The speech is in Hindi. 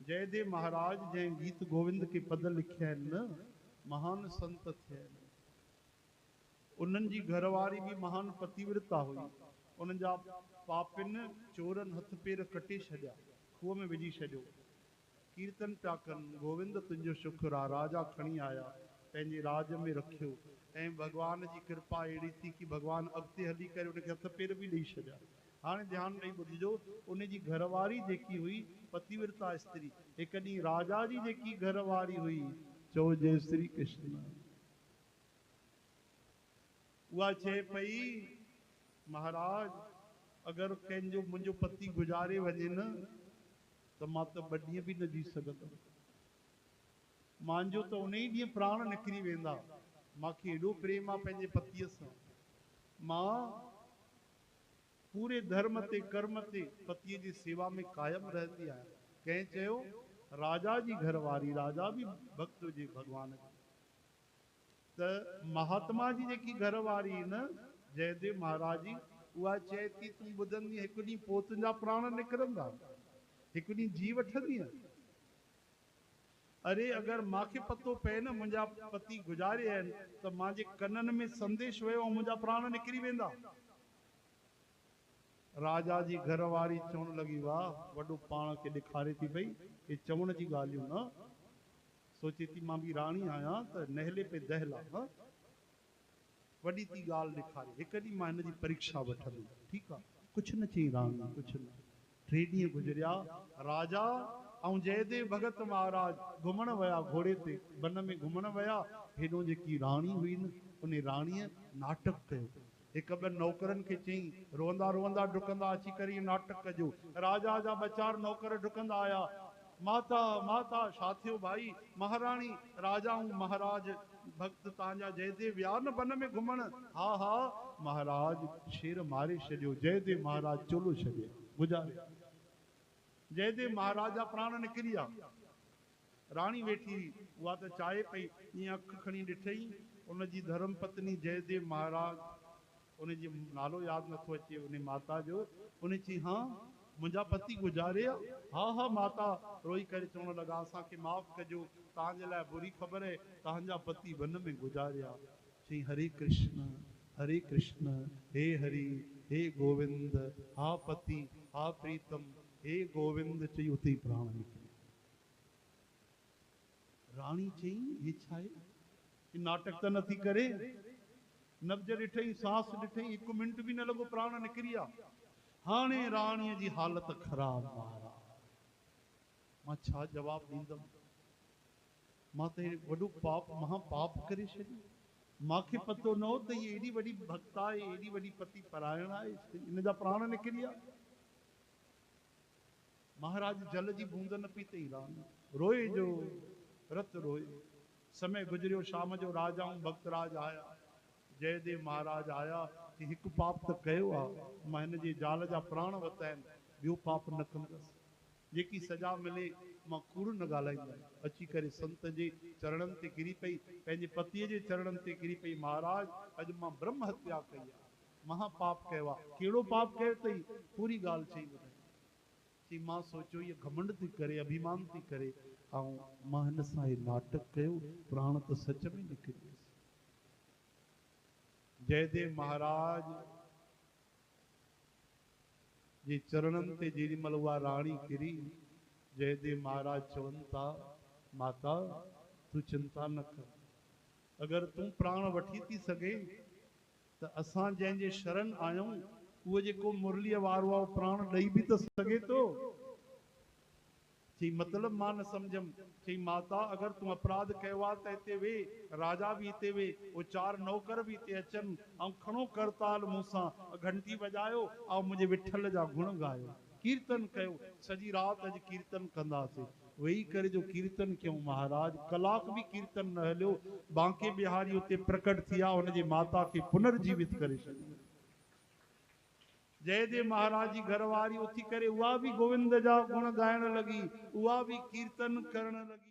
जयदेव महाराज जैं गीत गोविंद के पद लिखिया न महान संत थे। उन्हनि जी घरवारी भी महान पतिव्रता हुई। उन्हनि जा पापिन चोरन हथ पेर कटे छॾिया, खूह में विझी छॾियो। कीर्तन पिया कनि, गोविंद तुंहिंजो शुक्र आ, राजा खणी आया पंहिंजे राज में रखियो। ऐं भगवान जी कृपा अहिड़ी थी कि भगवान अॻिते हली करे उनखे हथ पेर भी ॾेई छॾिया। हाणे ध्यानु ॾेई ॿुधिजो, उन जी घरवारी जेकी हुई पतिव्रता स्त्री, हिकु ॾींहुं राजा जी जेकी घरवारी हुई, चओ जय श्री कृष्ण, उहा चए पई महाराज अगर कंहिंजो मुंहिंजो पति गुज़ारे वञे न त मां त ॿ ॾींहं बि न जी सघंदमि। मुंहिंजो त उन ई ॾींहुं प्राण निकिरी वेंदा। मूंखे एॾो प्रेम आहे पंहिंजे पतीअ सां। मां पूरे धर्म ते कर्म ते पतीअ जी सेवा में कायम रहंदी आहियां। कंहिं चयो राजा जी घरवारी, राजा भी भक्त हुजे भगवान जो। त महात्मा जी जेकी घरवारी न जयदेव महाराज जी, उहा चए थी तूं ॿुधंदी हिकु ॾींहुं पोइ तुंहिंजा प्राण निकिरंदा, हिकु ॾींहुं जी वठंदीअ। अरे अगर मांखे पतो पए न मुंहिंजा पति गुज़ारे आहिनि त मुंहिंजे कननि में संदेश वियो ऐं मुंहिंजा प्राण निकिरी वेंदा। राजा जी घरवारी चवण लॻी वाह वॾो पाण खे ॾेखारे थी पई, हे चवण जी ॻाल्हियूं न, सोचे थी मां भी राणी आहियां त नहले पे दहला, वॾी थी ॻाल्हि ॾेखारे। हिकु ॾींहुं मां हिन जी परीक्षा वठंदुमि, ठीकु आहे। कुझु न चई राणी, कुझु न। 3 ॾींहं गुज़रिया। राजा ऐं जयदेव भगत महाराज घुमण विया, घोड़े ते वन में घुमण विया। हेॾो जेकी राणी हुई न, उन राणीअ नाटक कयो। हिकु ॿ नौकरनि खे चई रोंदा रोंदा डुकंदा अची करे इहो नाटक कजो। राजा जा ॿ 4 नौकर डुकंदा आया, माता माता छा थियो भाई? महाराणी राजा ऐं महाराज भक्त तव्हांजा जयदेव विया न वन में घुमण? हा हा महाराज शेर मारे छॾियो, जयदेव महाराज चोलो छॾियो, गुज़ारे। जयदेव महाराज जा प्राण निकिरी विया। राणी वेठी, उहा त चाहे पई, ईअं अखि खणी ॾिठई, उनजी धर्म पत्नी जयदेव महाराज, उनजी नालो यादि नथो अचे उन माता जो, उन चई हाँ मुंहिंजा पति गुज़ारे आ? हा हा माता रोई करे चवण लॻा असांखे माफ़ कजो, तव्हांजे लाइ बुरी ख़बर आहे, तव्हांजा पति वन में गुज़ारिया। चई हरे कृष्ण हे हरि हे गोविंद, हा पति हा प्रीतम, हे गोविंद, चई उते ई प्राण निकिरी। राणी चई ये छा आहे? नाटक त नथी करे? नब्ज ॾिठई, सांस ॾिठई, 1 मिंट भी न लॻो प्राण निकिरी विया। हाणे राणीअ जी हालत ख़राब। महाराज मां छा जवाब ॾींदमि? मां त वॾो पाप महापाप करे छॾियो। मांखे पतो न हो त ये एॾी वॾी भक्त आहे, एॾी वॾी पति परायण आहे, इन जा प्राण निकिरी विया। महाराज जल जी बूंद न पी तई। रानी रोए जो रत रोए। समय गुजरियो, शाम जो राजा ऐं भक्तराज आया। जयदेव महाराज आया कि हिकु पाप त कयो आहे, मां हिन जे ज़ाल जा प्राण वरिता आहिनि, ॿियो पाप न कंदसि। जेकी सजा मिले मां कूड़ न ॻाल्हाईंदमि। अची करे संत जे चरणनि ते किरी पई, पंहिंजे पतीअ जे चरणनि ते किरी पई। महाराज अॼु मां ब्रह्म हत्या कई आहे, महापाप कयो आहे। कहिड़ो पाप कयो अथई? पूरी ॻाल्हि चई ॿुधाई। चई मां सोचियो ये घमंड थी करे, अभिमान थी करे, ऐं मां हिन सां इहो नाटक कयो, प्राण त सच में निकिरी वियसि। जयदेव महाराज जे चरणनि ते जेॾीमहिल उहा राणी किरी, जयदेव महाराज चवनि था माता तूं चिंता न कर, अगर तूं प्राण वठी थी सघे त असां जंहिंजे शरण आहियूं उहो जेको मुरलीअ वारो आहे प्राण ॾेई बि त सघे थो। चई मतलब मां न सम्झम। चई माता अगर तूं अपराध कयो आहे त हिते वे, राजा भी हिते वे, वो 4 नौकर भी हिते अचनि, ऐं खणो करताल मूंसां, घंटी वॼायो ऐं मुंहिंजे विठल जा गुण गायो, कीर्तन कयो। सॼी राति अॼु कीर्तन कंदासीं। वेही करे जो कीर्तन कयूं महाराज, कलाक भी कीर्तन न हलियो, बांके बिहारी उते प्रकट थिया, हुनजी माता खे पुनर्जीवित करे छॾियो। जयदेव महाराज जी घरवारी उथी करे उहा भी गोविंद जा गुण गाइण लगी, उहा भी कीर्तन करण लगी।